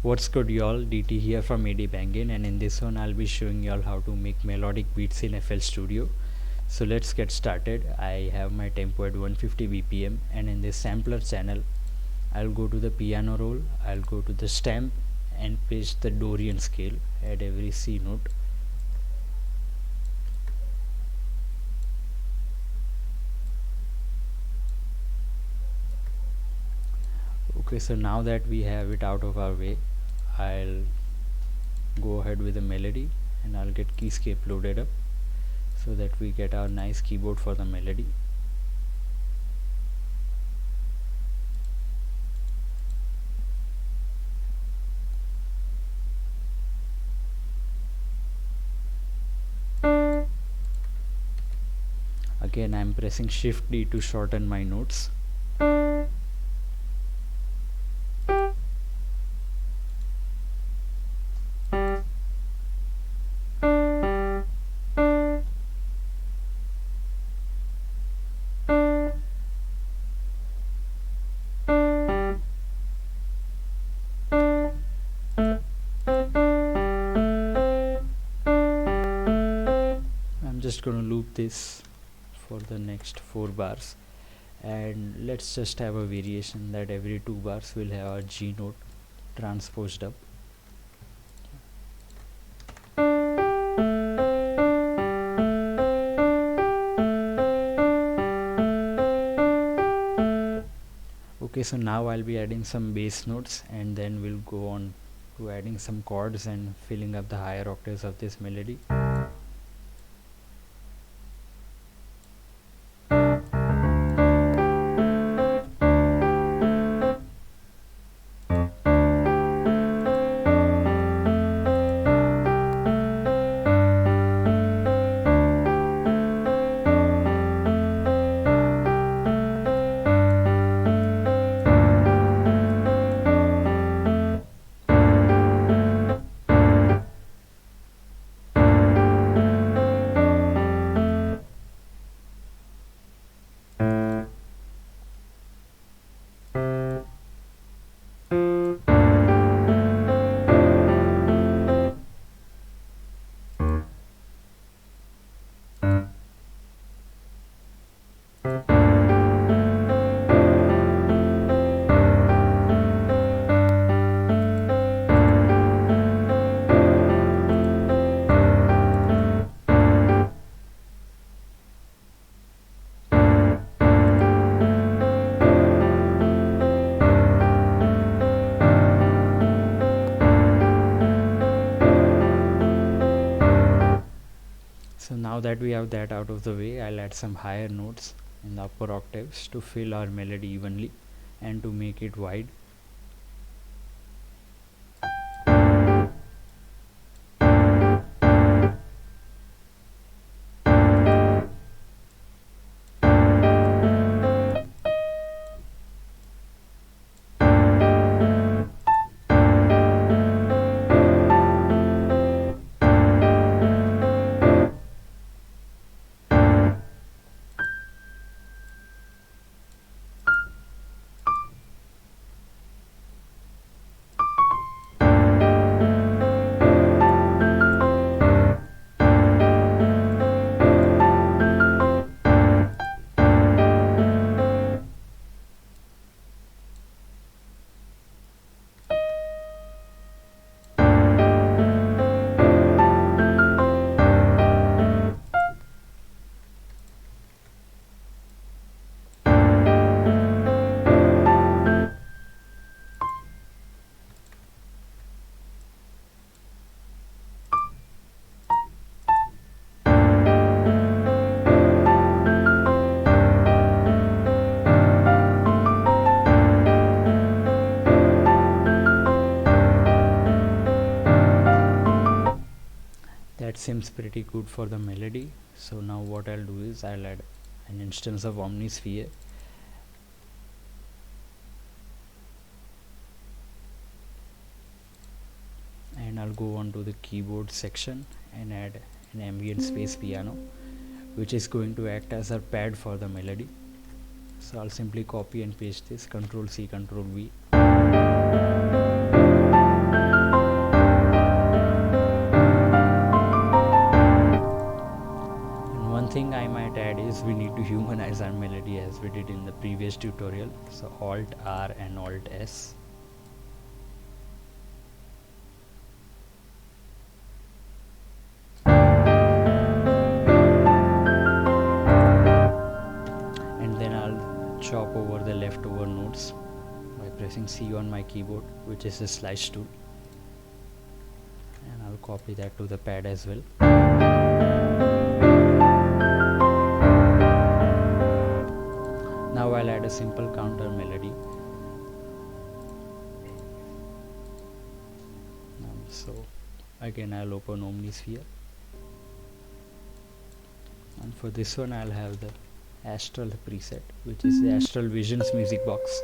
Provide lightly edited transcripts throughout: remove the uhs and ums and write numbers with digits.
What's good y'all, DT here from AD Bangin, and in this one I'll be showing y'all how to make melodic beats in FL Studio. So let's get started. I have my tempo at 150 BPM, and in this sampler channel I'll go to the piano roll, I'll go to the stamp and paste the Dorian scale at every C note. Okay, so now that we have it out of our way, I'll go ahead with the melody and I'll get keyscape loaded up so that we get our nice keyboard for the melody. Again, I'm pressing Shift D to shorten my notes. I'm just going to loop this for the next 4 bars, and let's just have a variation that every 2 bars will have a G note transposed up. Okay, so now I'll be adding some bass notes, and then we'll go on to adding some chords and filling up the higher octaves of this melody. So now that we have that out of the way, I'll add some higher notes in the upper octaves to fill our melody evenly and to make it wide. That seems pretty good for the melody. So now what I'll do is I'll add an instance of Omnisphere, and I'll go on to the keyboard section and add an ambient space piano, which is going to act as a pad for the melody. So I'll simply copy and paste this, Ctrl C, Ctrl V. tutorial. So Alt R and Alt S. And then I'll chop over the leftover notes by pressing C on my keyboard, which is the slice tool. And I'll copy that to the pad as well. Now I'll add a simple counter melody. So again I'll open Omnisphere, and for this one I'll have the Astral preset, which is the Astral Visions music box.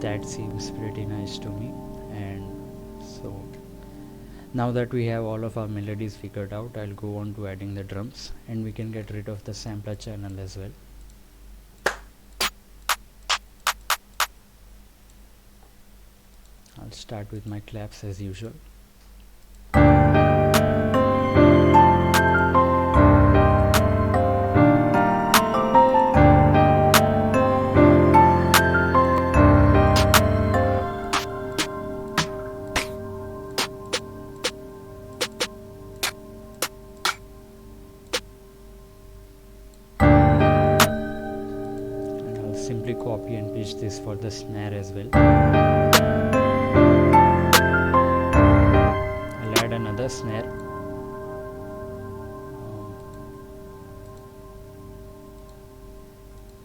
That seems pretty nice to me. And so now that we have all of our melodies figured out, I'll go on to adding the drums, and we can get rid of the sampler channel as well. I'll start with my claps as usual. Simply copy and paste this for the snare as well. I'll add another snare.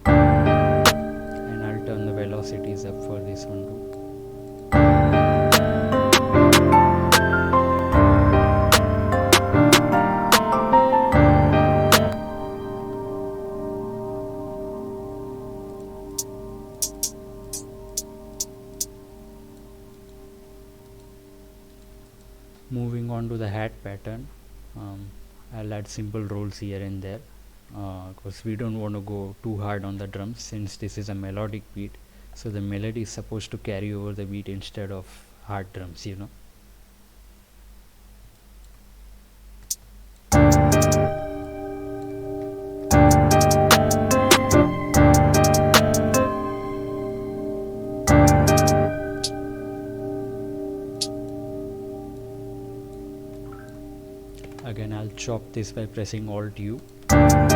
And I'll turn the velocities up for this one too. Moving on to the hat pattern, I'll add simple rolls here and there, because we don't want to go too hard on the drums since this is a melodic beat, so the melody is supposed to carry over the beat instead of hard drums, you know. Again, I'll chop this by pressing Alt U. And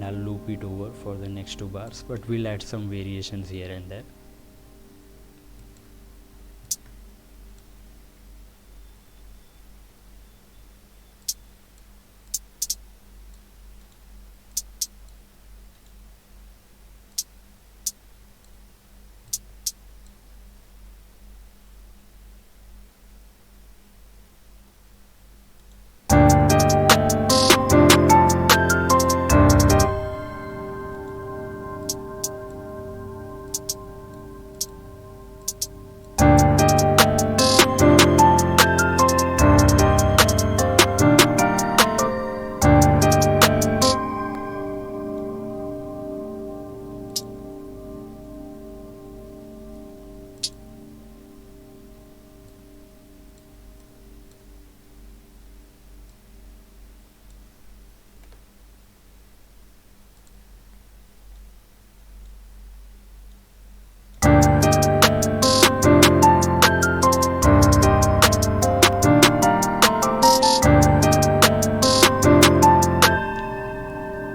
I'll loop it over for the next two bars, but we'll add some variations here and there.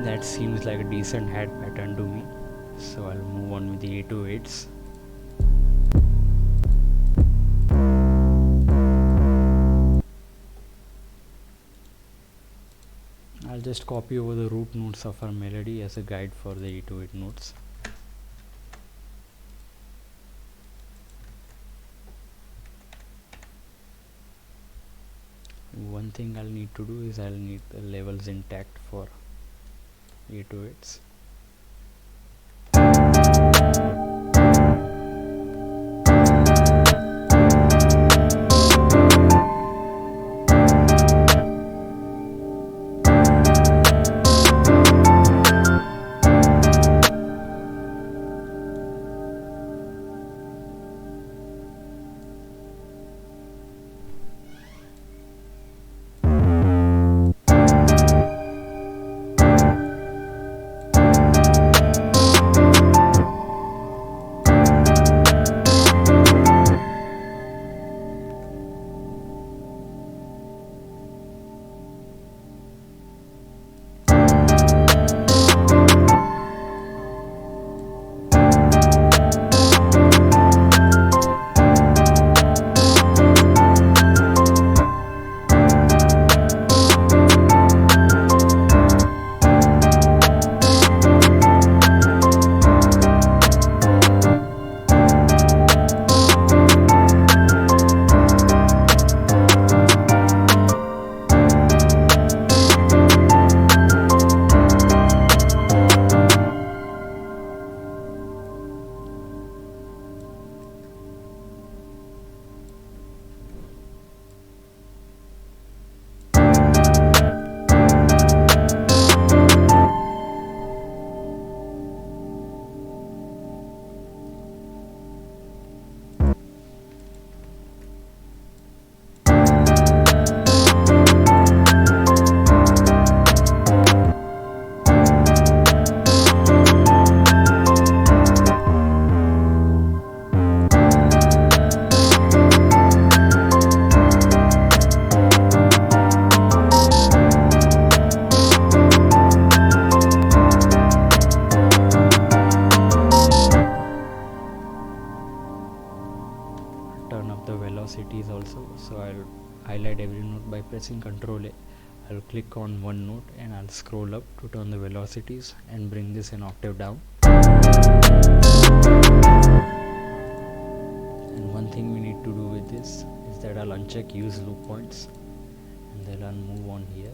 That seems like a decent head pattern to me, so I'll move on with the 808s. I'll just copy over the root notes of our melody as a guide for the 808 notes. One thing I'll need to do is I'll need the levels intact for 808s. velocities also. So I'll highlight every note by pressing Ctrl A. I'll click on one note and I'll scroll up to turn the velocities and bring this an octave down. And one thing we need to do with this is that I'll uncheck use loop points and then I'll move on here.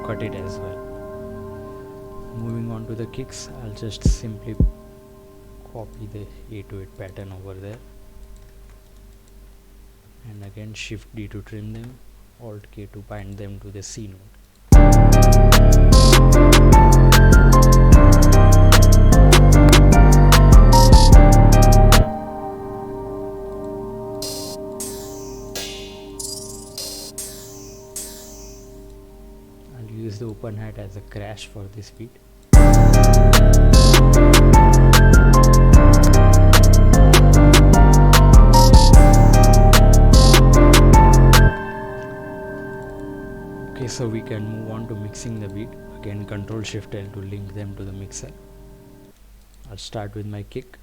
Cut it as well. Moving on to the kicks, I'll just simply copy the 808 pattern over there and again shift D to trim them, alt K to bind them to the C note. Use the open hat as a crash for this beat. Okay, so we can move on to mixing the beat. Again, Ctrl Shift L to link them to the mixer. I'll start with my kick.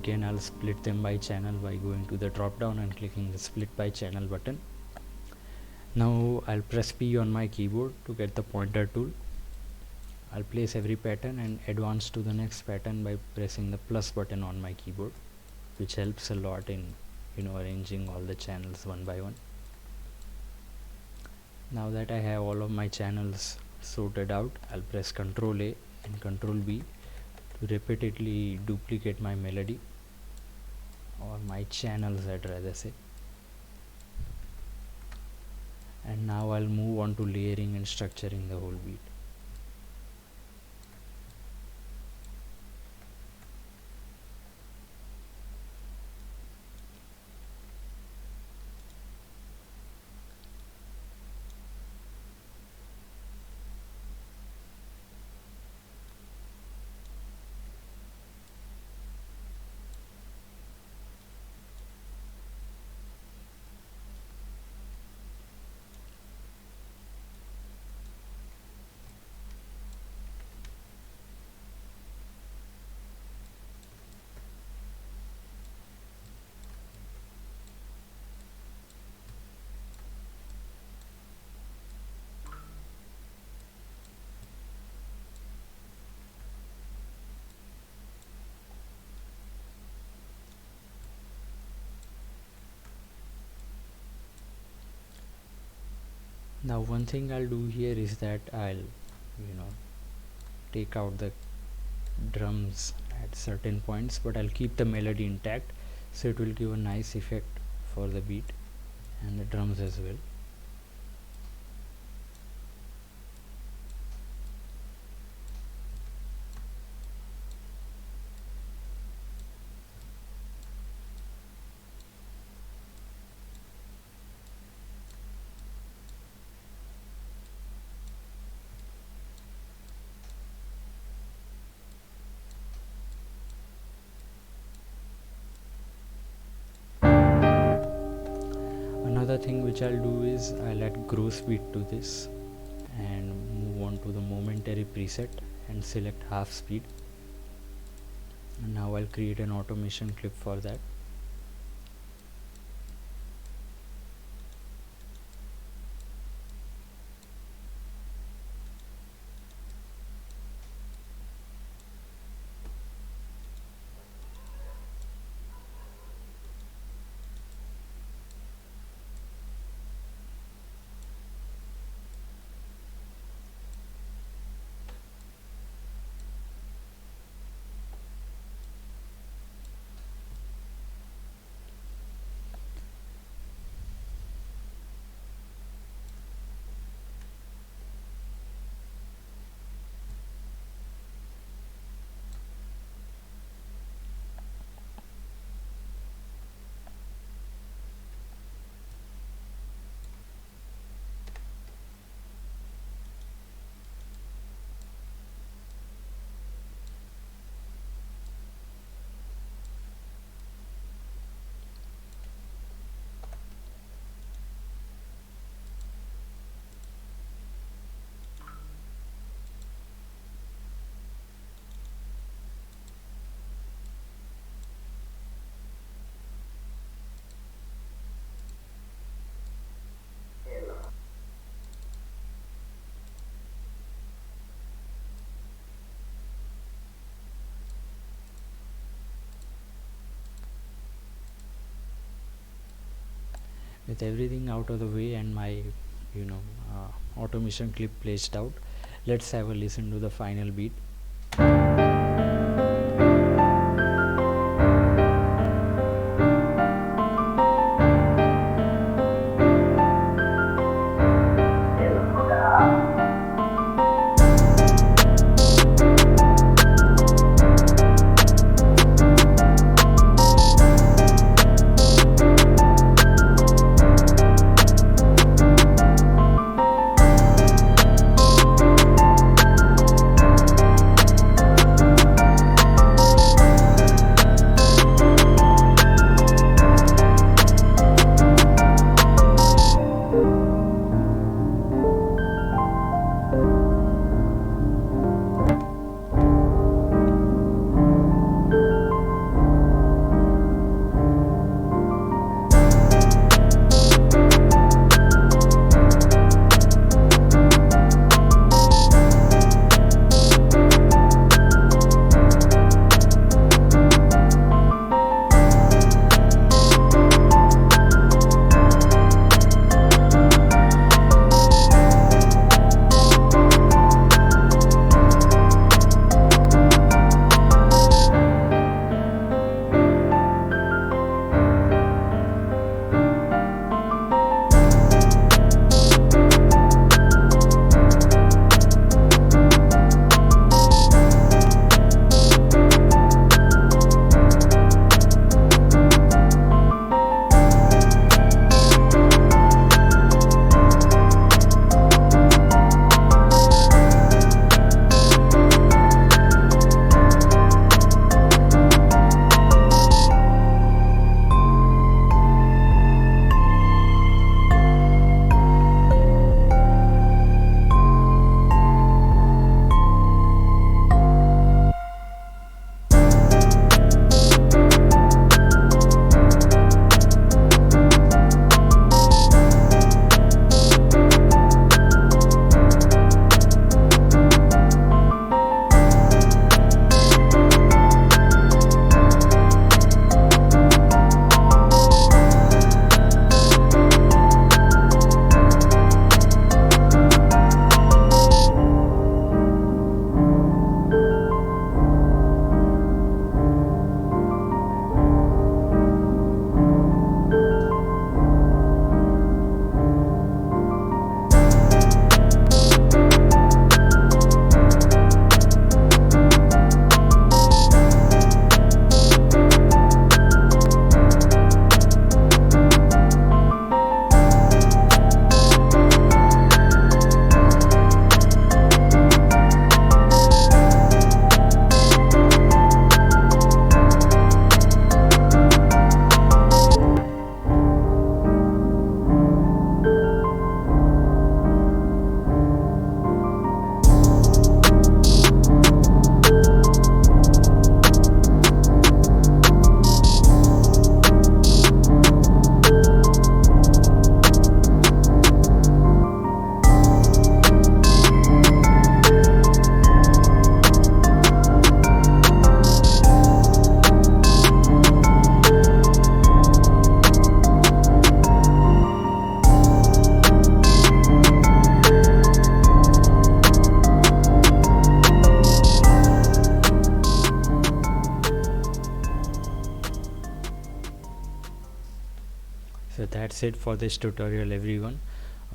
again I'll split them by channel by going to the drop down and clicking the split by channel button. Now I'll press P on my keyboard to get the pointer tool. I'll place every pattern and advance to the next pattern by pressing the plus button on my keyboard, which helps a lot in arranging all the channels one by one. Now that I have all of my channels sorted out, I'll press Ctrl A and Ctrl B to repeatedly duplicate my melody, or my channels I'd rather say. And now I'll move on to layering and structuring the whole beat. Now one thing I'll do here is that I'll take out the drums at certain points, but I'll keep the melody intact, so it will give a nice effect for the beat and the drums as well. Another thing which I'll do is I'll add grow speed to this and move on to the momentary preset and select half speed. And now I'll create an automation clip for that. With everything out of the way and my automation clip placed out, let's have a listen to the final beat. So that's it for this tutorial, everyone.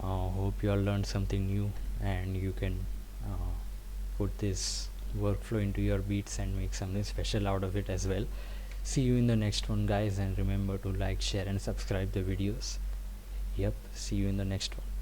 Hope you all learned something new and you can put this workflow into your beats and make something special out of it as well. See you in the next one, guys, and remember to like, share and subscribe the videos. Yep, see you in the next one.